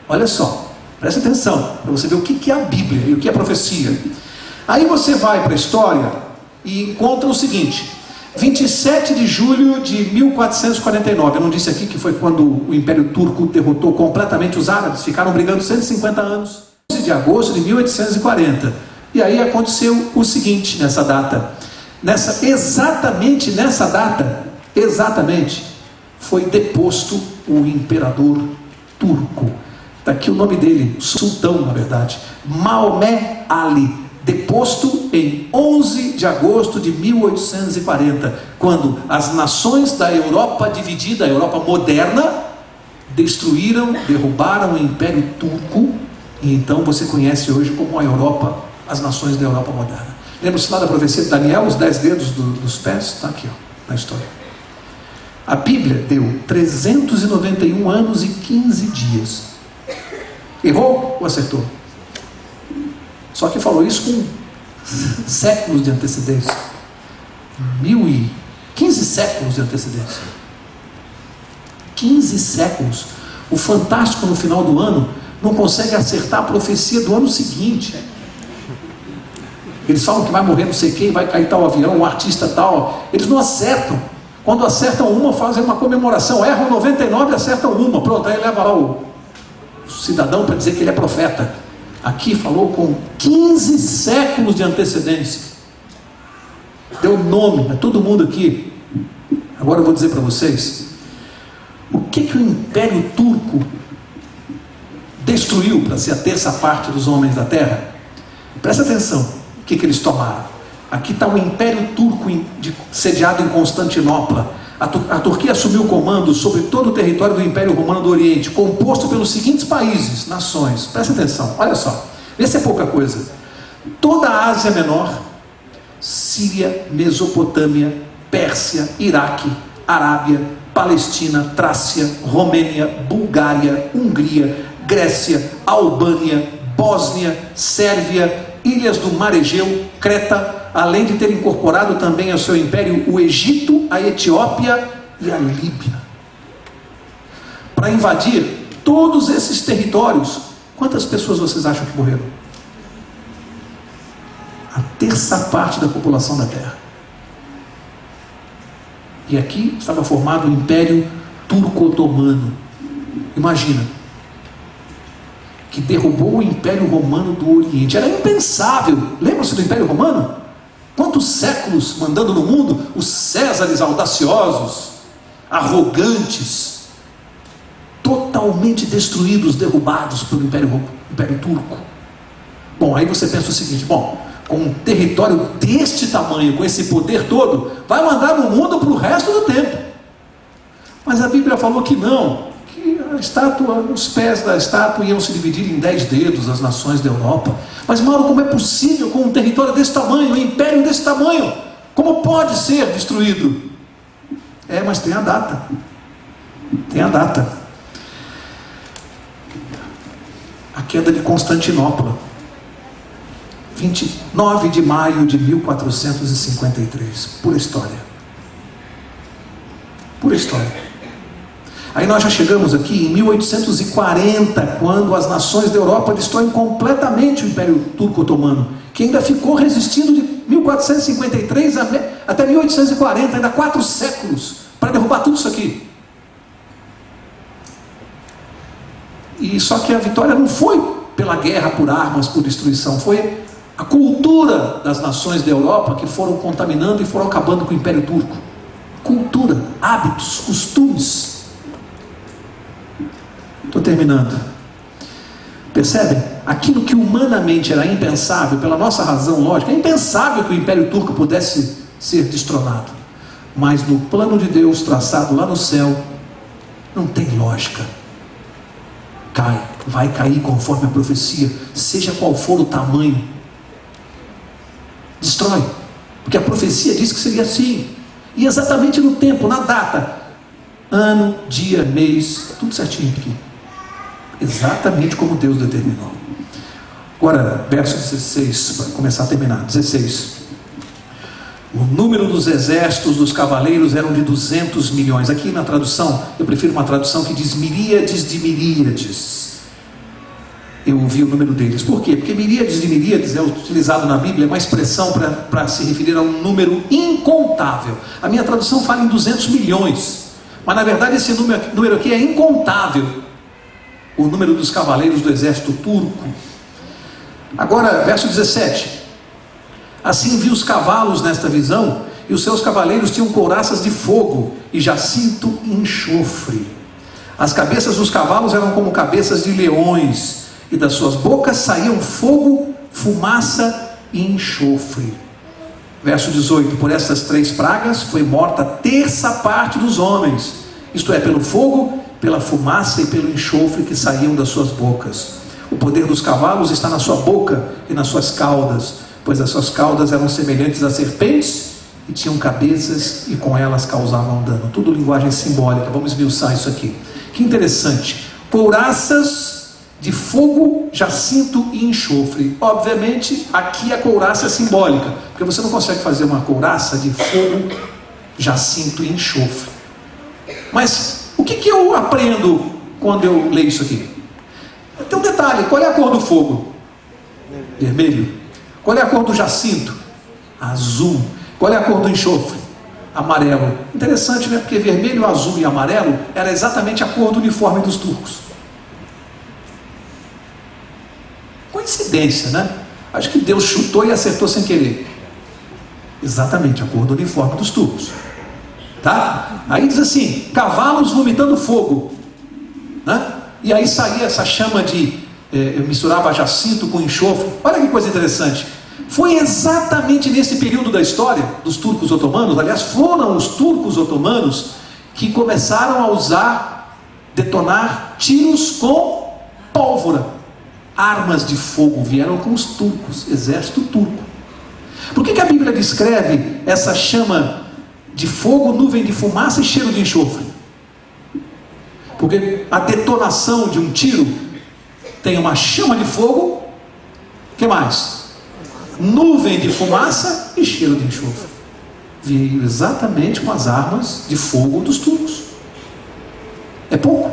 Speaker 1: Olha só, presta atenção para você ver o que é a Bíblia e o que é a profecia. Aí você vai para a história e encontra o seguinte: 27 de julho de 1449, eu não disse aqui que foi quando o Império Turco derrotou completamente os árabes, ficaram brigando 150 anos. 11 de agosto de 1840. E aí aconteceu o seguinte nessa data. Exatamente nessa data, foi deposto o imperador turco. Está aqui o nome dele, sultão na verdade, Maomé Ali, deposto em 11 de agosto de 1840, quando as nações da Europa dividida, a Europa moderna, destruíram, derrubaram o Império Turco, e então você conhece hoje como a Europa, as nações da Europa moderna. Lembra-se lá da profecia de Daniel, os 10 dedos dos pés? Está aqui, ó, na história. A Bíblia deu 391 anos e 15 dias. Errou ou acertou? Só que falou isso com séculos de antecedência. 15 séculos de antecedência. 15 séculos. O Fantástico no final do ano não consegue acertar a profecia do ano seguinte. Eles falam que vai morrer não sei quem, vai cair tal avião, um artista tal. Eles não acertam. Quando acertam uma, fazem uma comemoração. Erram 99 e acertam uma. Pronto, aí leva lá o cidadão para dizer que ele é profeta. Aqui falou com 15 séculos de antecedência. Deu nome a todo mundo aqui. Agora eu vou dizer para vocês o que o Império Turco destruiu para ser a 1/3 dos homens da terra. Presta atenção. O que eles tomaram? Aqui está o Império Turco sediado em Constantinopla. A Turquia assumiu o comando sobre todo o território do Império Romano do Oriente, composto pelos seguintes países, nações. Presta atenção, olha só, vê se é pouca coisa. Toda a Ásia Menor, Síria, Mesopotâmia, Pérsia, Iraque, Arábia, Palestina, Trácia, Romênia, Bulgária, Hungria, Grécia, Albânia, Bósnia, Sérvia, ilhas do Mar Egeu, Creta, além de ter incorporado também ao seu império o Egito, a Etiópia e a Líbia. Para invadir todos esses territórios, quantas pessoas vocês acham que morreram? A terça parte da população da Terra. E aqui estava formado o Império Turco-Otomano. Imagina, que derrubou o Império Romano do Oriente. Era impensável. Lembram-se do Império Romano? Quantos séculos mandando no mundo? Os Césares audaciosos, arrogantes, totalmente destruídos, derrubados pelo Império Turco. Bom, aí você pensa o seguinte: bom, com um território deste tamanho, com esse poder todo, vai mandar no mundo para o resto do tempo. Mas a Bíblia falou que não, que a estátua, os pés da estátua iam se dividir em 10 dedos, as nações da Europa. Mas Mauro, como é possível com um território desse tamanho, um império desse tamanho? Como pode ser destruído? Mas tem a data. Tem a data. A queda de Constantinopla. 29 de maio de 1453. Pura história. Pura história. Aí nós já chegamos aqui em 1840, quando as nações da Europa destroem completamente o Império Turco-Otomano, que ainda ficou resistindo de 1453 até 1840, ainda 4 séculos, para derrubar tudo isso aqui. E só que a vitória não foi pela guerra por armas, por destruição, foi a cultura das nações da Europa que foram contaminando e foram acabando com o Império Turco. Cultura, hábitos, costumes. Estou terminando. Percebem? Aquilo que humanamente era impensável, pela nossa razão lógica, é impensável que o Império Turco pudesse ser destronado. Mas no plano de Deus traçado lá no céu, não tem lógica. Vai cair conforme a profecia, seja qual for o tamanho. Destrói, porque a profecia diz que seria assim. E exatamente no tempo, na data, ano, dia, mês, tudo certinho aqui. Exatamente como Deus determinou. Agora, verso 16, para começar a terminar. 16. O número dos exércitos dos cavaleiros eram de 200 milhões. Aqui na tradução, eu prefiro uma tradução que diz miríades de miríades. Eu ouvi o número deles. Por quê? Porque miríades de miríades é utilizado na Bíblia, é uma expressão para se referir a um número incontável. A minha tradução fala em 200 milhões. Mas na verdade esse número aqui é incontável. O número dos cavaleiros do exército turco. Agora, verso 17. Assim vi os cavalos nesta visão, e os seus cavaleiros tinham couraças de fogo e jacinto e enxofre. As cabeças dos cavalos eram como cabeças de leões, e das suas bocas saíam fogo, fumaça e enxofre. Verso 18. Por estas 3 pragas foi morta a terça parte dos homens, isto é, pelo fogo, pela fumaça e pelo enxofre que saíam das suas bocas. O poder dos cavalos está na sua boca e nas suas caudas, pois as suas caudas eram semelhantes a serpentes e tinham cabeças e com elas causavam dano. Tudo linguagem simbólica. Vamos esmiuçar isso aqui. Que interessante. Couraças de fogo, jacinto e enxofre. Obviamente aqui a couraça é simbólica, porque você não consegue fazer uma couraça de fogo, jacinto e enxofre. Mas o que eu aprendo quando eu leio isso aqui? Tem um detalhe. Qual é a cor do fogo? Vermelho. Qual é a cor do jacinto? Azul. Qual é a cor do enxofre? Amarelo. Interessante, né? Porque vermelho, azul e amarelo era exatamente a cor do uniforme dos turcos. Coincidência, né? Acho que Deus chutou e acertou sem querer. Exatamente a cor do uniforme dos turcos. Tá? Aí diz assim: cavalos vomitando fogo, né? E aí saía essa chama de misturava jacinto com enxofre. Olha que coisa interessante. Foi exatamente nesse período da história dos turcos otomanos, aliás, foram os turcos otomanos que começaram a detonar tiros com pólvora. Armas de fogo vieram com os turcos, exército turco. Por que a Bíblia descreve essa chama de fogo, nuvem de fumaça e cheiro de enxofre? Porque a detonação de um tiro tem uma chama de fogo, o que mais? Nuvem de fumaça e cheiro de enxofre. Veio exatamente com as armas de fogo dos turcos. É pouco.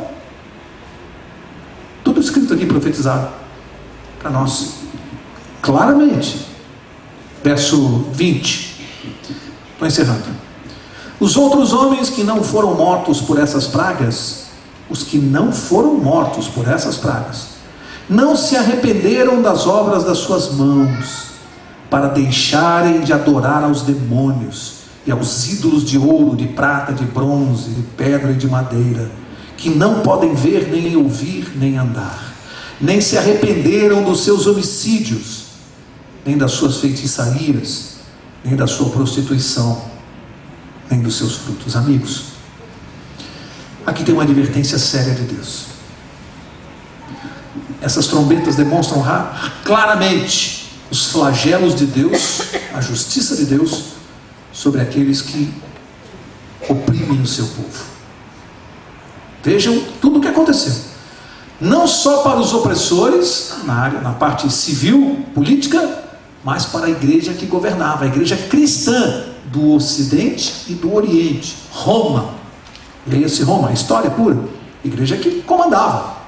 Speaker 1: Tudo escrito aqui, profetizado para nós, claramente. Verso 20. Estou encerrando. Os outros homens que não foram mortos por essas pragas, os que não foram mortos por essas pragas, não se arrependeram das obras das suas mãos, para deixarem de adorar aos demônios e aos ídolos de ouro, de prata, de bronze, de pedra e de madeira, que não podem ver, nem ouvir, nem andar, nem se arrependeram dos seus homicídios, nem das suas feitiçarias, nem da sua prostituição, nem dos seus frutos. Amigos, aqui tem uma advertência séria de Deus. Essas trombetas demonstram claramente os flagelos de Deus, a justiça de Deus sobre aqueles que oprimem o seu povo. Vejam tudo o que aconteceu. Não só para os opressores, na parte civil, política, mas para a igreja que governava, a igreja cristã do Ocidente e do Oriente. Roma, leia-se Roma, a história pura, igreja que comandava.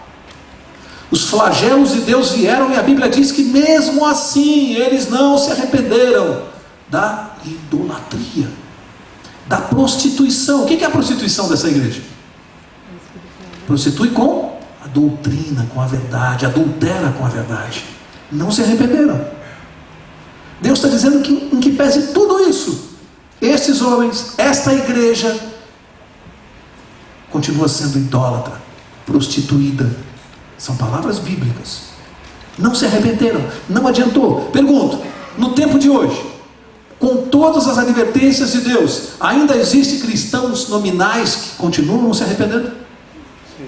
Speaker 1: Os flagelos de Deus vieram e a Bíblia diz que mesmo assim eles não se arrependeram da idolatria, da prostituição. O que é a prostituição dessa igreja? Prostitui com a doutrina, com a verdade, adultera com a verdade. Não se arrependeram. Deus está dizendo que, em que pese tudo isso, estes homens, esta igreja, continua sendo idólatra, prostituída. São palavras bíblicas. Não se arrependeram, não adiantou. Pergunto, no tempo de hoje, com todas as advertências de Deus, ainda existem cristãos nominais que continuam não se arrependendo? Sim.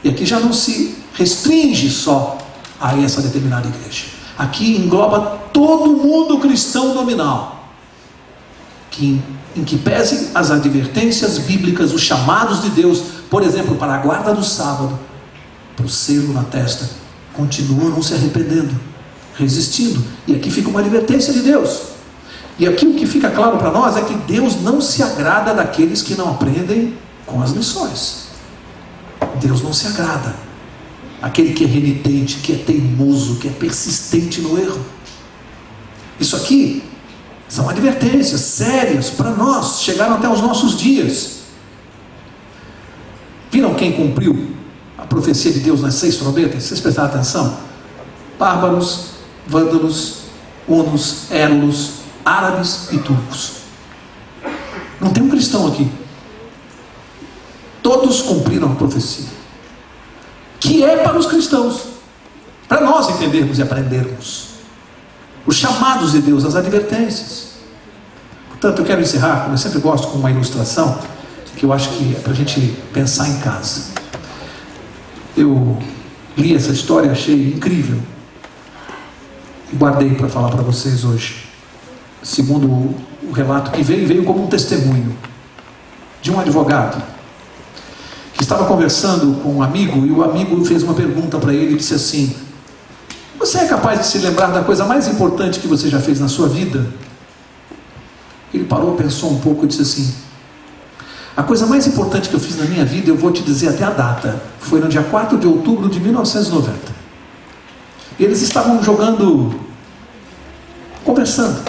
Speaker 1: E aqui já não se restringe só a essa determinada igreja. Aqui engloba todo mundo cristão nominal, em que pese as advertências bíblicas, os chamados de Deus, por exemplo, para a guarda do sábado, para o selo na testa, continuam não se arrependendo, resistindo. E aqui fica uma advertência de Deus. E aqui o que fica claro para nós é que Deus não se agrada daqueles que não aprendem com as lições. Deus não se agrada aquele que é renitente, que é teimoso, que é persistente no erro. Isso aqui são advertências sérias para nós, chegaram até os nossos dias. Viram quem cumpriu a profecia de Deus nas 6 trombetas? Vocês prestaram atenção? Bárbaros, vândalos, hunos, érulos, árabes e turcos. Não tem um cristão aqui. Todos cumpriram a profecia, que é para os cristãos, para nós entendermos e aprendermos os chamados de Deus, as advertências. Portanto, eu quero encerrar, como eu sempre gosto, com uma ilustração que eu acho que é para a gente pensar em casa. Eu li essa história, achei incrível e guardei para falar para vocês hoje. Segundo o relato que veio como um testemunho de um advogado que estava conversando com um amigo, e o amigo fez uma pergunta para ele e disse assim: você é capaz de se lembrar da coisa mais importante que você já fez na sua vida? Ele parou, pensou um pouco e disse assim: a coisa mais importante que eu fiz na minha vida, eu vou te dizer até a data, foi no dia 4 de outubro de 1990. Eles estavam conversando,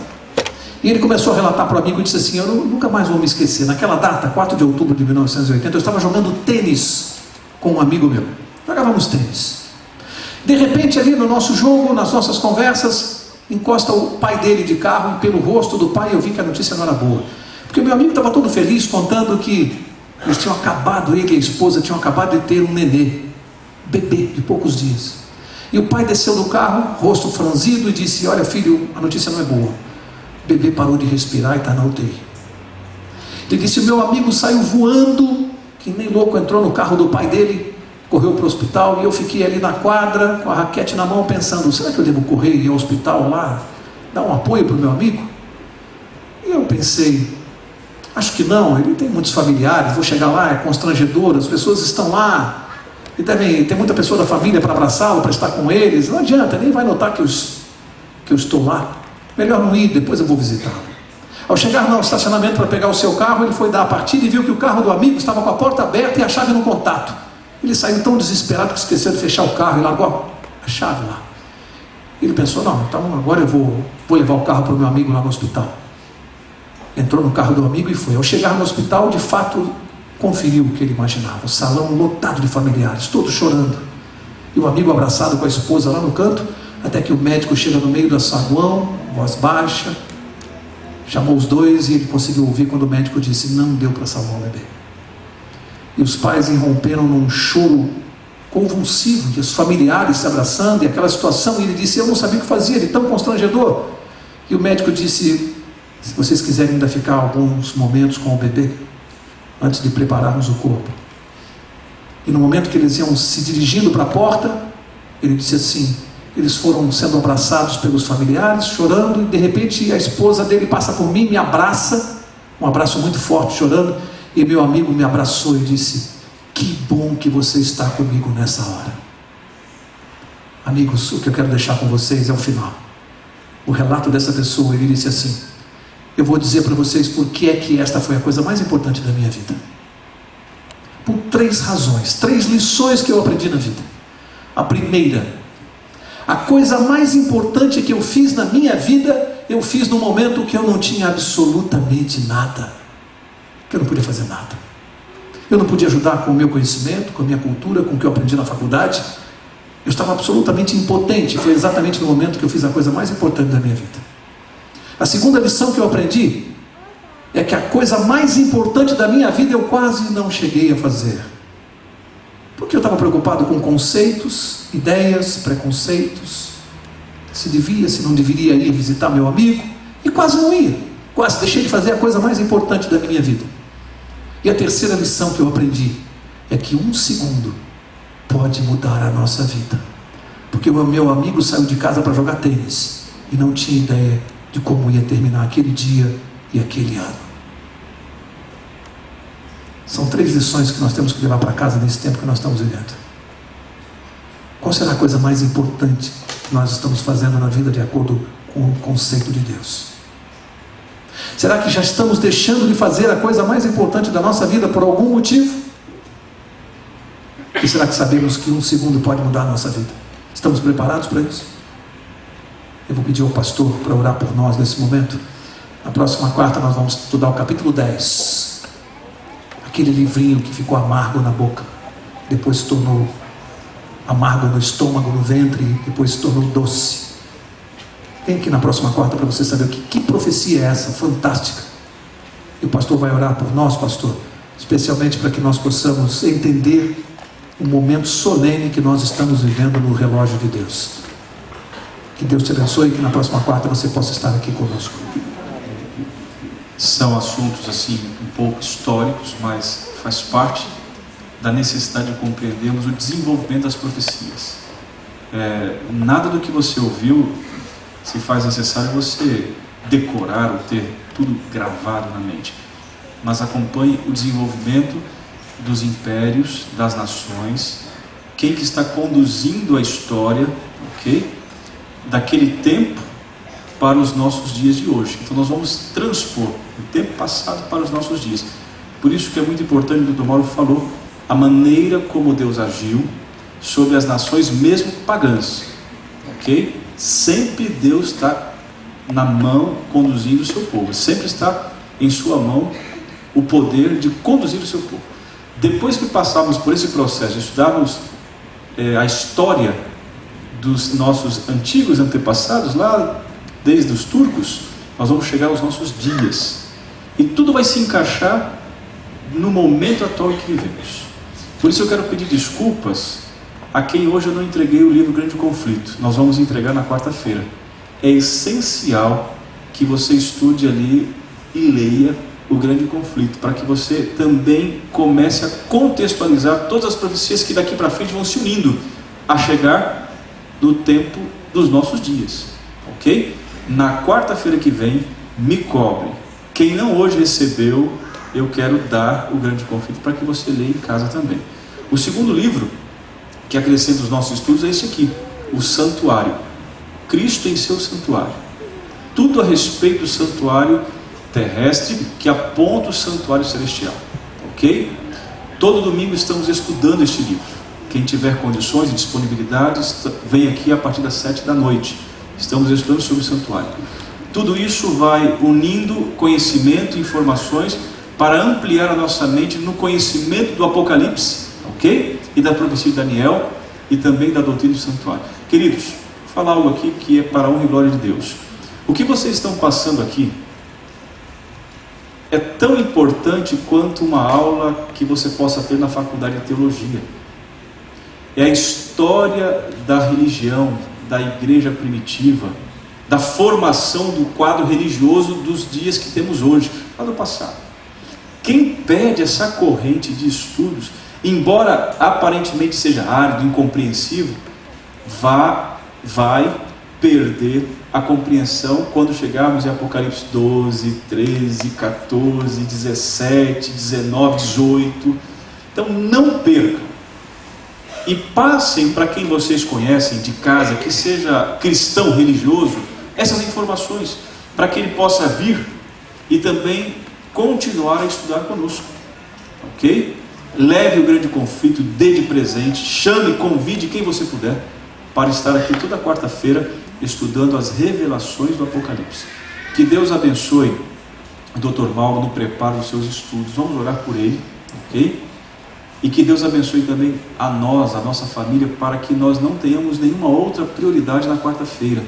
Speaker 1: e ele começou a relatar para o amigo e disse assim: eu nunca mais vou me esquecer, naquela data, 4 de outubro de 1980, eu estava jogando tênis com um amigo meu, jogávamos tênis. De repente, ali no nosso jogo, nas nossas conversas, encosta o pai dele de carro, e pelo rosto do pai eu vi que a notícia não era boa, porque o meu amigo estava todo feliz, contando que eles ele e a esposa tinham acabado de ter um nenê, bebê de poucos dias. E o pai desceu do carro, rosto franzido, e disse: olha filho, a notícia não é boa. O bebê parou de respirar e está na UTI. Ele disse: o meu amigo saiu voando, que nem louco, entrou no carro do pai dele, correu para o hospital, e eu fiquei ali na quadra, com a raquete na mão, pensando: será que eu devo correr e ir ao hospital lá, dar um apoio para o meu amigo? E eu pensei: acho que não, ele tem muitos familiares, vou chegar lá, é constrangedor, as pessoas estão lá, e tem muita pessoa da família para abraçá-lo, para estar com eles, não adianta, nem vai notar que eu estou lá, melhor não ir, depois eu vou visitá-lo. Ao chegar no estacionamento para pegar o seu carro, ele foi dar a partida e viu que o carro do amigo estava com a porta aberta e a chave no contato. Ele saiu tão desesperado que esqueceu de fechar o carro e largou a chave lá. Ele pensou: não, então agora eu vou levar o carro para o meu amigo lá no hospital. Entrou no carro do amigo e foi. Ao chegar no hospital, de fato, conferiu o que ele imaginava. O salão lotado de familiares, todos chorando. E o amigo abraçado com a esposa lá no canto, até que o médico chega no meio do saguão, voz baixa, chamou os dois e ele conseguiu ouvir quando o médico disse: não deu para salvar o bebê. E os pais irromperam num choro convulsivo, e os familiares se abraçando, e aquela situação, e ele disse: eu não sabia o que fazia, ele tão constrangedor. E o médico disse: se vocês quiserem ainda ficar alguns momentos com o bebê, antes de prepararmos o corpo. E no momento que eles iam se dirigindo para a porta, ele disse assim, eles foram sendo abraçados pelos familiares, chorando, e de repente a esposa dele passa por mim, me abraça, um abraço muito forte, chorando, e meu amigo me abraçou e disse: que bom que você está comigo nessa hora. Amigos, o que eu quero deixar com vocês é o final. O relato dessa pessoa, ele disse assim: eu vou dizer para vocês por que é que esta foi a coisa mais importante da minha vida. Por 3 razões, 3 lições que eu aprendi na vida. A primeira: a coisa mais importante que eu fiz na minha vida, eu fiz no momento que eu não tinha absolutamente nada, que eu não podia fazer nada. Eu não podia ajudar com o meu conhecimento, com a minha cultura, com o que eu aprendi na faculdade. Eu estava absolutamente impotente. Foi exatamente no momento que eu fiz a coisa mais importante da minha vida. A segunda lição que eu aprendi é que a coisa mais importante da minha vida eu quase não cheguei a fazer. Porque eu estava preocupado com conceitos, ideias, preconceitos, se devia, se não deveria ir visitar meu amigo, e quase não ia. Quase deixei de fazer a coisa mais importante da minha vida. E a terceira lição que eu aprendi é que 1 segundo pode mudar a nossa vida. Porque o meu amigo saiu de casa para jogar tênis e não tinha ideia de como ia terminar aquele dia e aquele ano. São 3 lições que nós temos que levar para casa nesse tempo que nós estamos vivendo. Qual será a coisa mais importante que nós estamos fazendo na vida de acordo com o conceito de Deus? Será que já estamos deixando de fazer a coisa mais importante da nossa vida por algum motivo? E será que sabemos que 1 segundo pode mudar a nossa vida? Estamos preparados para isso? Eu vou pedir ao pastor para orar por nós nesse momento. Na próxima quarta nós vamos estudar o capítulo 10. Aquele livrinho que ficou amargo na boca, depois se tornou amargo no estômago, no ventre, e depois se tornou doce. Vem aqui na próxima quarta para você saber que profecia é essa, fantástica. E o pastor vai orar por nós, pastor, especialmente para que nós possamos entender o momento solene que nós estamos vivendo no relógio de Deus. Que Deus te abençoe e que na próxima quarta você possa estar aqui conosco.
Speaker 2: São assuntos assim um pouco históricos, mas faz parte da necessidade de compreendermos o desenvolvimento das profecias. Nada do que você ouviu se faz necessário você decorar ou ter tudo gravado na mente, mas acompanhe o desenvolvimento dos impérios, das nações, quem que está conduzindo a história, ok? Daquele tempo para os nossos dias de hoje. Então nós vamos transpor o tempo passado para os nossos dias. Por isso que é muito importante, o Dr. Mauro falou, a maneira como Deus agiu sobre as nações mesmo pagãs, ok? Sempre Deus está na mão conduzindo o seu povo, sempre está em sua mão o poder de conduzir o seu povo. Depois que passarmos por esse processo, estudarmos a história dos nossos antigos antepassados, lá desde os turcos, nós vamos chegar aos nossos dias, e tudo vai se encaixar no momento atual em que vivemos. Por isso eu quero pedir desculpas a quem hoje eu não entreguei o livro Grande Conflito. Nós vamos entregar na quarta-feira. É essencial que você estude ali e leia o Grande Conflito, para que você também comece a contextualizar todas as profecias que daqui para frente vão se unindo a chegar no tempo dos nossos dias, ok? Na quarta-feira que vem, me cobre. Quem não hoje recebeu, eu quero dar o Grande Conflito para que você leia em casa também. O segundo livro que acrescenta os nossos estudos é esse aqui, o Santuário. Cristo em seu santuário. Tudo a respeito do santuário terrestre que aponta o santuário celestial, ok? Todo domingo estamos estudando este livro. Quem tiver condições e disponibilidades, vem aqui a partir das 7 da noite. Estamos estudando sobre o santuário. Tudo isso vai unindo conhecimento e informações para ampliar a nossa mente no conhecimento do Apocalipse, ok? E da profecia de Daniel e também da doutrina do santuário. Queridos, vou falar algo aqui que é para a honra e glória de Deus. O que vocês estão passando aqui é tão importante quanto uma aula que você possa ter na faculdade de teologia. É a história da religião, da igreja primitiva, da formação do quadro religioso dos dias que temos hoje, lá do passado. Quem perde essa corrente de estudos, embora aparentemente seja árido, incompreensível, vai perder a compreensão quando chegarmos em Apocalipse 12, 13, 14, 17, 19, 18. Então não percam. E passem para quem vocês conhecem de casa, que seja cristão religioso, essas informações, para que ele possa vir e também continuar a estudar conosco. Ok? Leve o Grande Conflito, dê de presente, chame, convide quem você puder para estar aqui toda quarta-feira estudando as revelações do Apocalipse. Que Deus abençoe o Dr. Mauro no preparo dos seus estudos. Vamos orar por ele, ok? E que Deus abençoe também a nós, a nossa família, para que nós não tenhamos nenhuma outra prioridade na quarta-feira.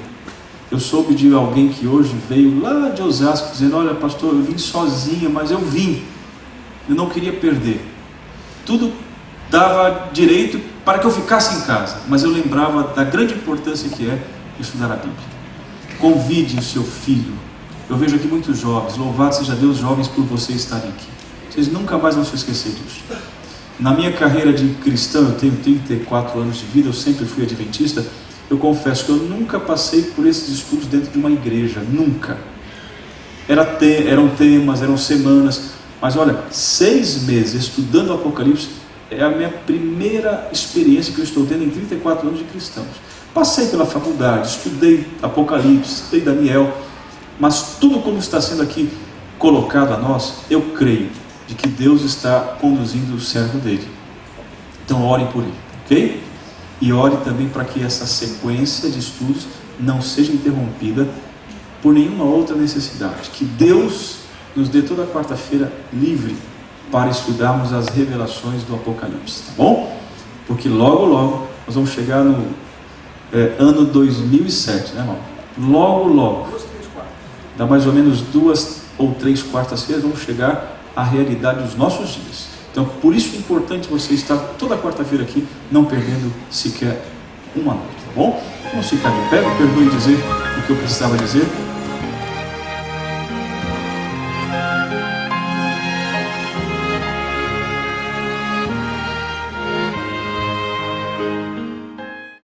Speaker 2: Eu soube de alguém que hoje veio lá de Osasco dizendo: olha, pastor, eu vim sozinha, mas eu vim, eu não queria perder. Tudo dava direito para que eu ficasse em casa, mas eu lembrava da grande importância que é estudar a Bíblia. Convide o seu filho. Eu vejo aqui muitos jovens. Louvado seja Deus, jovens, por vocês estarem aqui. Vocês nunca mais vão se esquecer disso. Na minha carreira de cristão, eu tenho 34 anos de vida, eu sempre fui adventista. Eu confesso que eu nunca passei por esses estudos dentro de uma igreja, nunca. Eram temas, eram semanas, mas olha, 6 meses estudando o Apocalipse é a minha primeira experiência que eu estou tendo em 34 anos de cristãos. Passei pela faculdade, estudei Apocalipse, estudei Daniel, mas tudo como está sendo aqui colocado a nós, eu creio de que Deus está conduzindo o servo dele. Então orem por ele, ok? E ore também para que essa sequência de estudos não seja interrompida por nenhuma outra necessidade. Que Deus nos dê toda quarta-feira livre para estudarmos as revelações do Apocalipse, tá bom? Porque logo, logo nós vamos chegar no ano 2007, né, irmão? Logo, dá mais ou menos 2 ou 3 quartas-feiras, vamos chegar à realidade dos nossos dias. Então, por isso é importante você estar toda quarta-feira aqui, não perdendo sequer uma noite, tá bom? Vamos ficar de pé, me perdoe dizer o que eu precisava dizer.